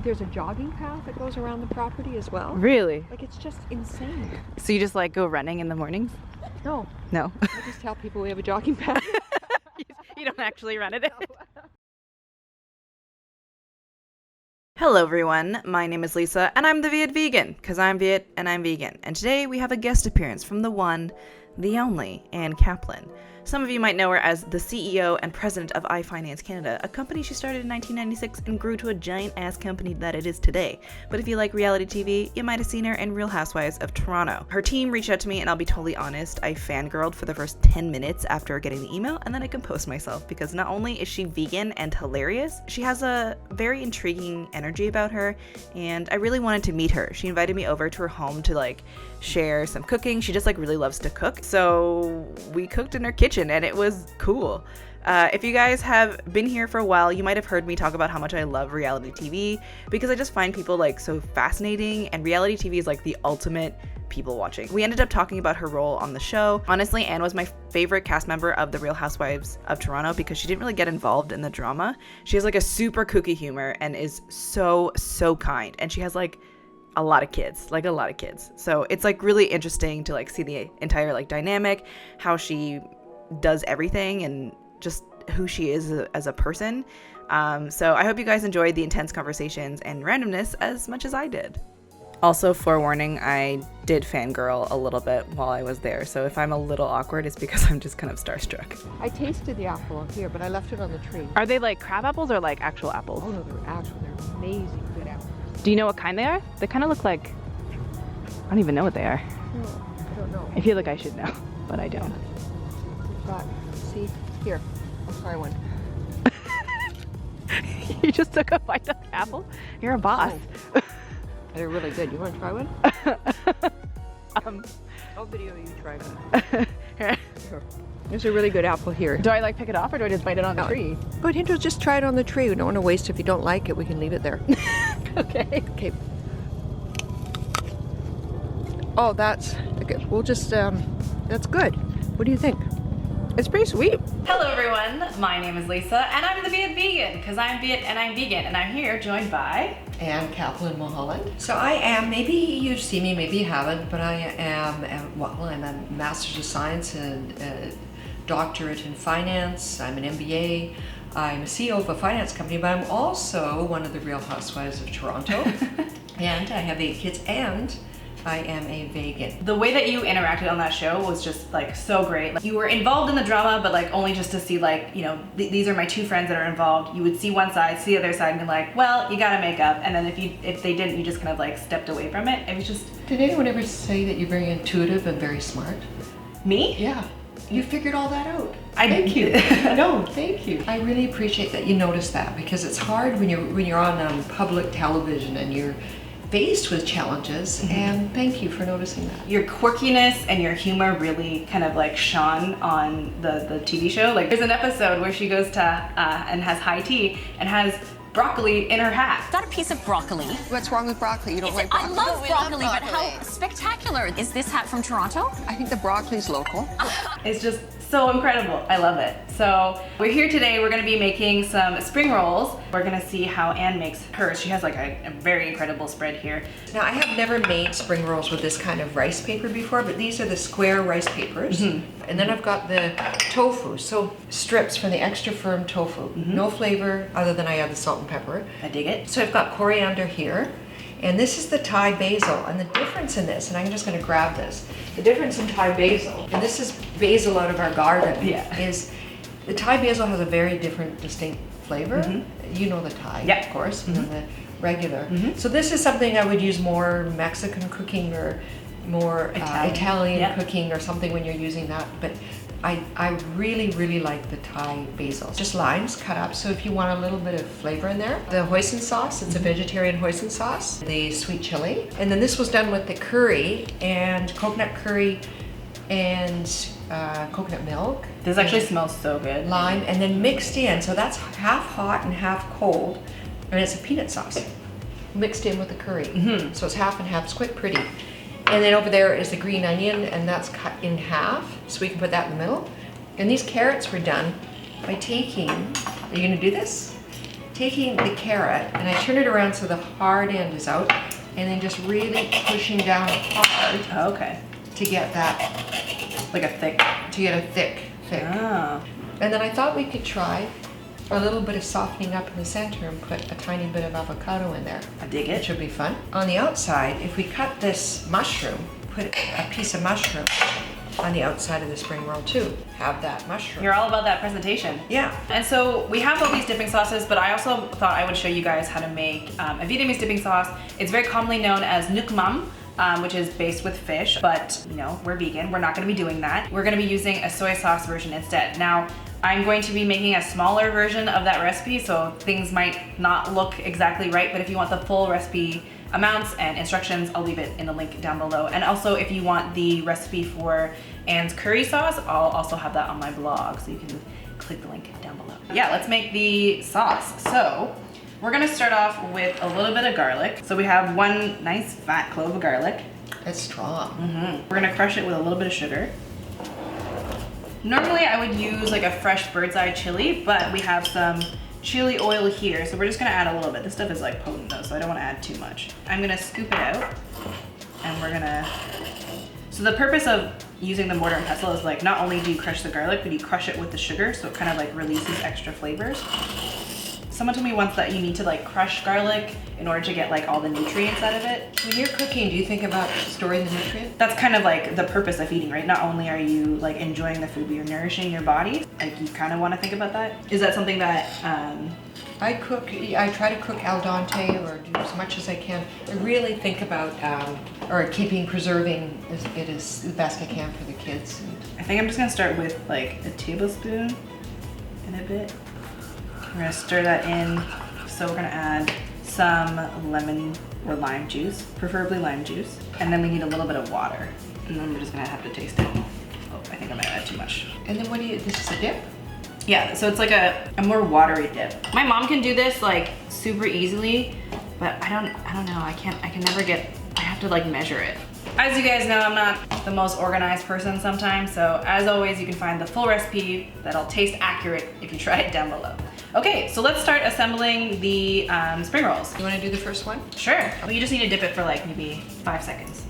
Like there's a jogging path that goes around the property as well. Really? Like it's just insane. So you just like go running in the mornings? No. No. I just tell people we have a jogging path. You don't actually run it. Hello everyone, my name is Lisa and I'm the Viet vegan, because I'm Viet and I'm vegan. And today we have a guest appearance from the one, the only, Ann Kaplan. Some of you might know her as the CEO and president of iFinance Canada, a company she started in 1996 and grew to a giant-ass company that it is today. But if you like reality TV, you might have seen her in Real Housewives of Toronto. Her team reached out to me, and I'll be totally honest, I fangirled for the first 10 minutes after getting the email, and then I composed myself, because not only is she vegan and hilarious, she has a very intriguing energy about her, and I really wanted to meet her. She invited me over to her home to share some cooking. She just really loves to cook, so we cooked in her kitchen and it was cool. If you guys have been here for a while, you might have heard me talk about how much I love reality TV, because I just find people so fascinating, and reality TV is the ultimate people watching. We ended up talking about her role on the show. Honestly, Anne was my favorite cast member of the Real Housewives of Toronto because she didn't really get involved in the drama. She has a super kooky humor and is so kind, and she has a lot of kids, So it's really interesting to see the entire dynamic, how she does everything, and just who she is as a person. So I hope you guys enjoyed the intense conversations and randomness as much as I did. Also, forewarning, I did fangirl a little bit while I was there, so if I'm a little awkward, it's because I'm just kind of starstruck. I tasted the apple here, but I left it on the tree. Are they crab apples or actual apples? Oh no, they're amazing good apples. Do you know what kind they are? They kind of look I don't even know what they are. No, I don't know. I feel like I should know, but I don't. We've got, see, here, I'll try one. You just took a bite of the apple? You're a boss. Oh. They're really good. You want to try one? I'll video you try one. Here. There's a really good apple here. Do I pick it off, or do I just bite it on the tree? But Hinto, just try it on the tree. We don't want to waste. If you don't like it, we can leave it there. Okay. Okay. Oh, that's good. We'll just, that's good. What do you think? It's pretty sweet. Hello everyone, my name is Lisa and I'm the Viet vegan, because I'm Viet and I'm vegan, and I'm here joined by Ann Kaplan, Mulholland. So I am, maybe you've seen me, maybe you haven't, but I am, I'm a Master's of Science and a doctorate in finance. I'm an MBA. I'm a CEO of a finance company, but I'm also one of the Real Housewives of Toronto. And I have 8 kids, and I am a vegan. The way that you interacted on that show was just so great. You were involved in the drama, but only just to see these are my 2 friends that are involved. You would see one side, see the other side, and be well, you gotta make up. And then if they didn't, you just kind of stepped away from it. It was just. Did anyone ever say that you're very intuitive and very smart? Me? Yeah. You figured all that out. Thank you. No, thank you. I really appreciate that you noticed that, because it's hard when you're on public television and you're faced with challenges, and thank you for noticing that. Your quirkiness and your humor really kind of shone on the TV show. There's an episode where she goes to and has high tea and has broccoli in her hat. Got a piece of broccoli. What's wrong with broccoli? You don't like broccoli? I love broccoli, but how spectacular. Is this hat from Toronto? I think the broccoli's local. It's just so incredible. I love it. So we're here today. We're gonna be making some spring rolls. We're gonna see how Ann makes hers. She has a very incredible spread here. Now, I have never made spring rolls with this kind of rice paper before, but these are the square rice papers. And then I've got the tofu, so strips from the extra firm tofu. No flavor other than I add the salt and pepper. I dig it. So I've got coriander here, and this is the Thai basil. And the difference in this, and I'm just gonna grab this, the difference in Thai basil, and this is basil out of our garden, is the Thai basil has a very different, distinct flavor. You know the Thai, of course, than the regular. So this is something I would use more Mexican cooking or more Italian cooking or something when you're using that. But I really like the Thai basil. Just lines cut up, so if you want a little bit of flavor in there. The hoisin sauce, it's a vegetarian hoisin sauce. The sweet chili. And then this was done with the curry and coconut curry and coconut milk. This actually smells so good. Lime, and then mixed in, so that's half hot and half cold, and it's a peanut sauce mixed in with the curry. So it's half and half. It's quite pretty. And then over there is the green onion, and that's cut in half, so we can put that in the middle. And these carrots were done by taking, are you gonna do this? taking the carrot and I turn it around so the hard end is out, and then just really pushing down hard. Oh, okay. To get that, Like a thick. to get a thick. Oh. And then I thought we could try a little bit of softening up in the center and put a tiny bit of avocado in there. I dig It it. should be fun. On the outside, if we cut this mushroom, put a piece of mushroom on the outside of the spring roll too. Have that mushroom. You're all about that presentation. Yeah. And so we have all these dipping sauces, but I also thought I would show you guys how to make a Vietnamese dipping sauce. It's very commonly known as nuoc mam, which is based with fish, but you know, we're vegan. We're not gonna be doing that. We're gonna be using a soy sauce version instead. Now, I'm going to be making a smaller version of that recipe, so things might not look exactly right, but if you want the full recipe amounts and instructions, I'll leave it in the link down below. And also if you want the recipe for Ann's curry sauce, I'll also have that on my blog, so you can click the link down below. Yeah, let's make the sauce. So we're gonna start off with a little bit of garlic. So we have one nice fat clove of garlic. It's strong. We're gonna crush it with a little bit of sugar. Normally I would use like a fresh bird's eye chili, but we have some chili oil here, so we're just gonna add a little bit. This stuff is like potent though, so I don't wanna add too much. I'm gonna scoop it out, and we're gonna... So the purpose of using the mortar and pestle is like, not only do you crush the garlic, but you crush it with the sugar, so it kind of like releases extra flavors. Someone told me once that you need to like crush garlic in order to get like all the nutrients out of it. When you're cooking, do you think about storing the nutrients? That's kind of like the purpose of eating, right? Not only are you like enjoying the food, but you're nourishing your body. Like you kind of want to think about that. Is that something that, I try to cook al dente or do as much as I can. I really think about, preserving it as the best I can for the kids. I think I'm just gonna start with like a tablespoon and a bit. We're gonna stir that in. So we're gonna add some lemon or lime juice, preferably lime juice. And then we need a little bit of water. And then we're just gonna have to taste it. Oh, I think I might add too much. And then this is a dip? Yeah, so it's like a more watery dip. My mom can do this like super easily, but I don't know, I can never get, I have to like measure it. As you guys know, I'm not the most organized person sometimes, so as always, you can find the full recipe that'll taste accurate if you try it down below. Okay, so let's start assembling the spring rolls. You want to do the first one? Sure. Well, you just need to dip it for like maybe 5 seconds.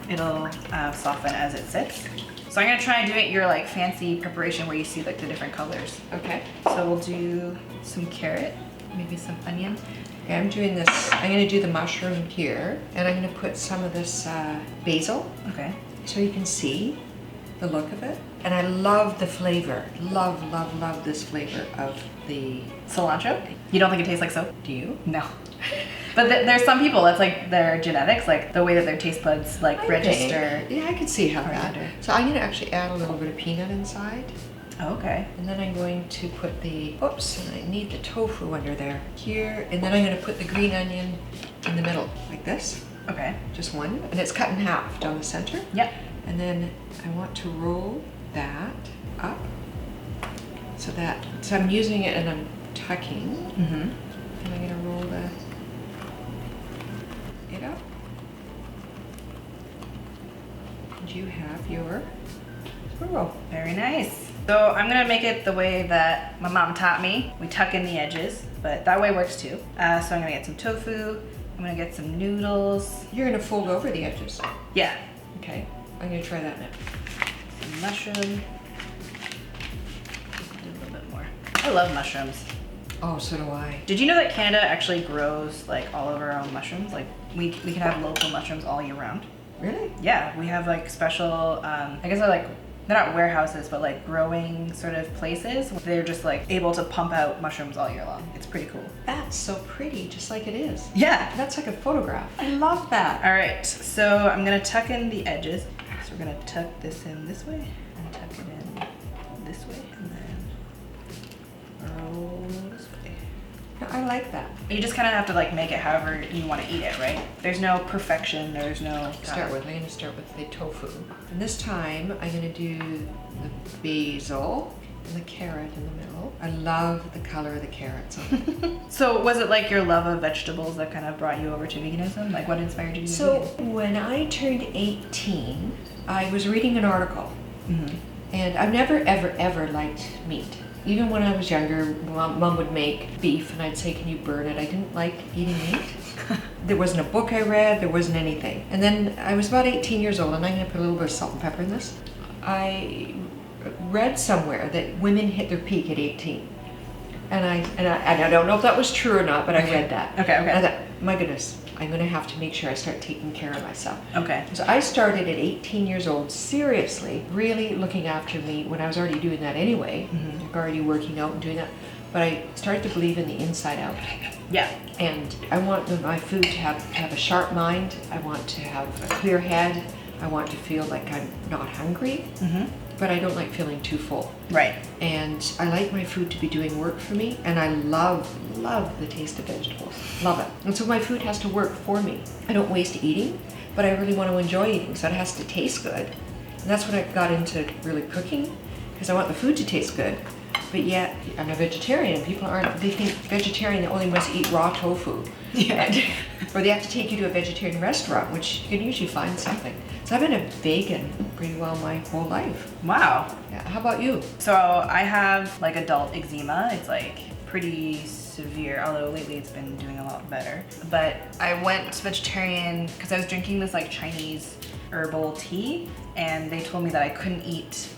It'll soften as it sits. So I'm gonna try and do it your like fancy preparation where you see like the different colors. Okay. So we'll do some carrot, maybe some onion. Okay, I'm doing this. I'm going to do the mushroom here, and I'm going to put some of this basil, Okay. so you can see the look of it. And I love the flavor. Love, love, love this flavor of the Cilantro? You don't think it tastes like soap? Do you? No. But there's some people, that's like their genetics, like the way that their taste buds like register. Yeah, I can see how that. Coriander. So I'm going to actually add a little bit of peanut inside. Okay. And then I'm going to put and I need the tofu under there. Here, and then I'm going to put the green onion in the middle, like this. Okay. Just one. And it's cut in half down the center. Yep. And then I want to roll that up. So I'm using it and I'm tucking. Mm-hmm. And I'm going to roll it up. And you have your spring roll. Very nice. So I'm gonna make it the way that my mom taught me. We tuck in the edges, but that way works too. So I'm gonna get some tofu. I'm gonna get some noodles. You're going to fold over the edges. Yeah. Okay. I'm going to try that now. Some mushroom. A little bit more. I love mushrooms. Oh, so do I. Did you know that Canada actually grows like all of our own mushrooms? Like we can have local mushrooms all year round. Really? Yeah, we have like special, I guess they're not warehouses, but like growing sort of places. They're just like able to pump out mushrooms all year long. It's pretty cool. That's so pretty, just like it is. Yeah. That's like a photograph. I love that. All right, so I'm gonna tuck in the edges. So we're gonna tuck this in this way and tuck it in this way and then roll this way. I like that. You just kind of have to like make it however you want to eat it, right? There's no perfection, there's no... I'm going to start with the tofu. And this time I'm going to do the basil and the carrot in the middle. I love the color of the carrots on it. So was it like your love of vegetables that kind of brought you over to veganism? Like what inspired you to be vegan? When I turned 18, I was reading an article. Mm-hmm. And I've never, ever, ever liked meat. even when I was younger, mom would make beef and I'd say, can you burn it? I didn't like eating meat. There wasn't a book I read, there wasn't anything. And then I was about 18 years old, and I'm gonna put a little bit of salt and pepper in this. I read somewhere that women hit their peak at 18. And I don't know if that was true or not, but I read that. Okay. And I thought, my goodness, I'm gonna have to make sure I start taking care of myself. Okay. So I started at 18 years old, seriously, really looking after me when I was already doing that anyway, already working out and doing that. But I started to believe in the inside out. Yeah. And I want my food to have a sharp mind. I want to have a clear head. I want to feel like I'm not hungry, but I don't like feeling too full. Right. And I like my food to be doing work for me, and I love the taste of vegetables. Love it. And so my food has to work for me. I don't waste eating, but I really want to enjoy eating, so it has to taste good. And that's when I got into really cooking, because I want the food to taste good. But yet, I'm a vegetarian, and people they think vegetarian only must eat raw tofu. Yeah. Or they have to take you to a vegetarian restaurant, which you can usually find something. So I've been a vegan pretty well my whole life. Wow. Yeah. How about you? So I have like adult eczema. It's like pretty severe, although lately it's been doing a lot better. But I went vegetarian because I was drinking this like Chinese herbal tea, and they told me that I couldn't eat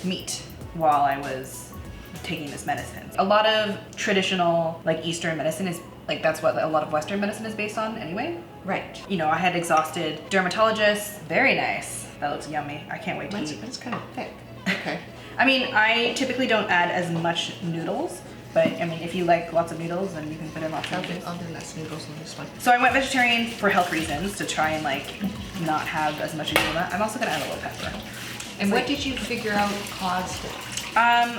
meat while I was taking this medicine. A lot of traditional like Eastern medicine is like, that's what a lot of Western medicine is based on anyway. Right. You know, I had exhausted dermatologists. Very nice. That looks yummy. I can't wait to eat. It's kind of thick. Okay. I mean, I typically don't add as much noodles, but I mean, if you like lots of noodles, then you can put in lots of noodles. I'll do less noodles on this one. So I went vegetarian for health reasons, to try and like not have as much eczema. I'm also gonna add a little pepper. And what did you figure out caused it?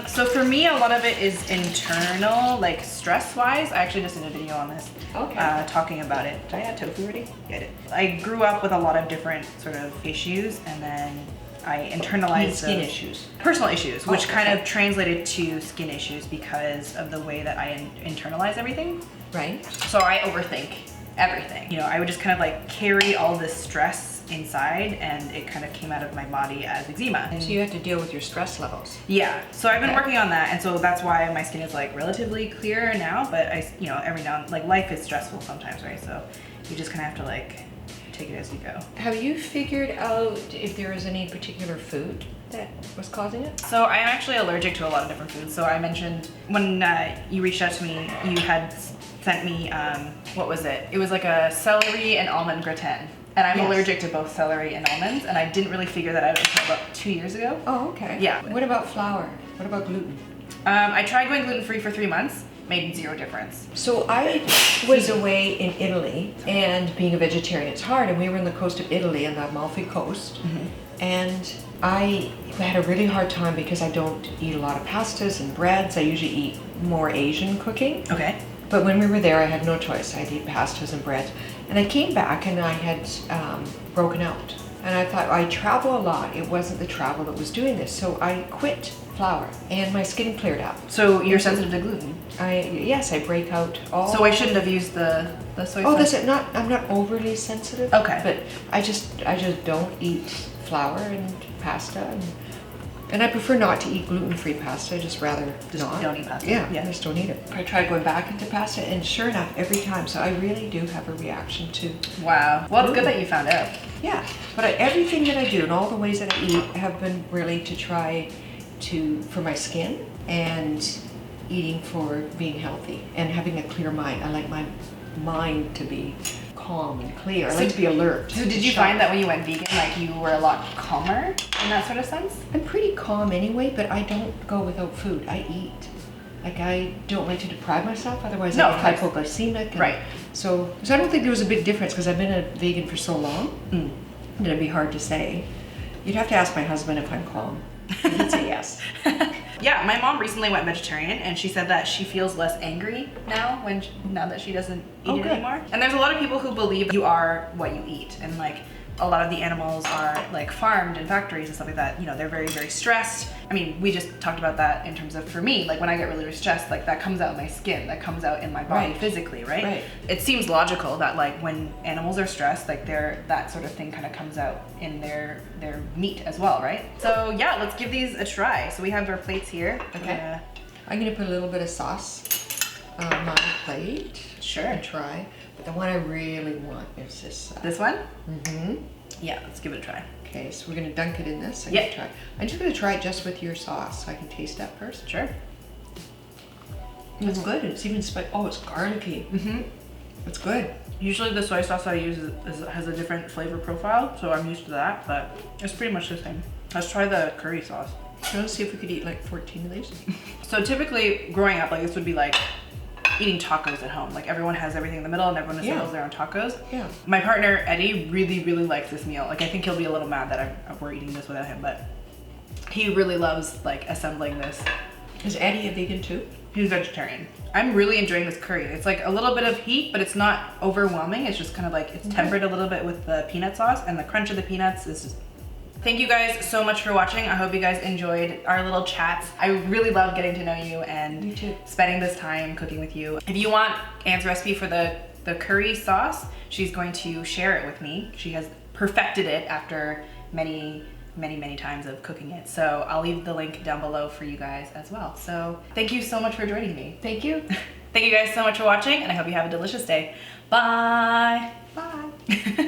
So for me, a lot of it is internal, like stress-wise. I actually just did a video on this, talking about it. Did I add tofu already? Yeah, I did. I grew up with a lot of different sort of issues, and then I internalized skin those. issues. Personal issues, which kind okay. of translated to skin issues because of the way that I internalize everything. Right. So I overthink everything. You know, I would just kind of like carry all this stress inside, and it kind of came out of my body as eczema. So you have to deal with your stress levels. Yeah, so I've been Okay. working on that, and so that's why my skin is like relatively clear now, but I, you know, every now and like life is stressful sometimes, right? So you just kind of have to like take it as you go. Have you figured out if there is any particular food that was causing it? So I'm actually allergic to a lot of different foods. So I mentioned when you reached out to me, you had sent me, what was it? It was like a celery and almond gratin. And I'm Yes. allergic to both celery and almonds, and I didn't really figure that out until about 2 years ago. Oh, okay. Yeah. What about flour? What about gluten? I tried going gluten-free for 3 months, made zero difference. So I was away in Italy, and being a vegetarian, it's hard. And we were on the coast of Italy, on the Amalfi Coast, and I had a really hard time because I don't eat a lot of pastas and breads. I usually eat more Asian cooking. Okay. But when we were there, I had no choice. I'd eat pastas and bread. And I came back and I had broken out. And I thought, I travel a lot. It wasn't the travel that was doing this. So I quit flour and my skin cleared up. So you're sensitive to gluten? Yes, I break out all. So I shouldn't have used the soy sauce? Oh, that's it. I'm not overly sensitive. Okay. But I just don't eat flour and pasta, and I prefer not to eat gluten-free pasta. I just rather Just not. don't eat pasta. Yeah, Yeah. I just don't eat it. I tried going back into pasta, and sure enough, every time. So I really do have a reaction to. Wow. Well, it's good that you found out. Yeah, but everything that I do and all the ways that I eat have been really to try for my skin and eating for being healthy and having a clear mind. I like my mind to be calm and clear. I like to be alert. So did you find that when you went vegan, like you were a lot calmer in that sort of sense? I'm pretty calm anyway, but I don't go without food. I eat. Like, I don't like to deprive myself, otherwise No, I get hypoglycemic. And right. So I don't think there was a big difference because I've been a vegan for so long that it'd be hard to say. You'd have to ask my husband if I'm calm. He'd say yes. Yeah, my mom recently went vegetarian, and she said that she feels less angry now now that she doesn't eat it good. anymore. And there's a lot of people who believe you are what you eat, and like a lot of the animals are like farmed in factories and stuff like that, you know, they're very, very stressed. I mean, we just talked about that in terms of, for me, like when I get really stressed, like that comes out in my skin, that comes out in my body physically, right? It seems logical that like when animals are stressed, like that sort of thing kind of comes out in their meat as well, right? So yeah, let's give these a try. So we have our plates here. Okay. I'm gonna put a little bit of sauce on my plate. Sure. And try. But the one I really want is this. This one? Mm-hmm. Yeah, let's give it a try. Okay, so we're gonna dunk it in this. Yeah. I'm just gonna try it just with your sauce so I can taste that first. Sure. It's good. It's even spicy. Oh, it's garlicky. Mm-hmm. It's good. Usually the soy sauce I use has a different flavor profile, so I'm used to that, but it's pretty much the same. Let's try the curry sauce. So let's see if we could eat like 14 of these. So typically growing up, like this would be like eating tacos at home. Like everyone has everything in the middle and everyone assembles their own tacos. Yeah. My partner, Eddie, really, really likes this meal. Like I think he'll be a little mad that we're eating this without him, but he really loves like assembling this. Is Eddie a vegan too? He's vegetarian. I'm really enjoying this curry. It's like a little bit of heat, but it's not overwhelming. It's just kind of like, it's tempered a little bit with the peanut sauce, and the crunch of the peanuts is just... Thank you guys so much for watching. I hope you guys enjoyed our little chats. I really love getting to know you and spending this time cooking with you. If you want Ann's recipe for the curry sauce, she's going to share it with me. She has perfected it after many times of cooking it. So I'll leave the link down below for you guys as well. So thank you so much for joining me. Thank you. Thank you guys so much for watching, and I hope you have a delicious day. Bye. Bye.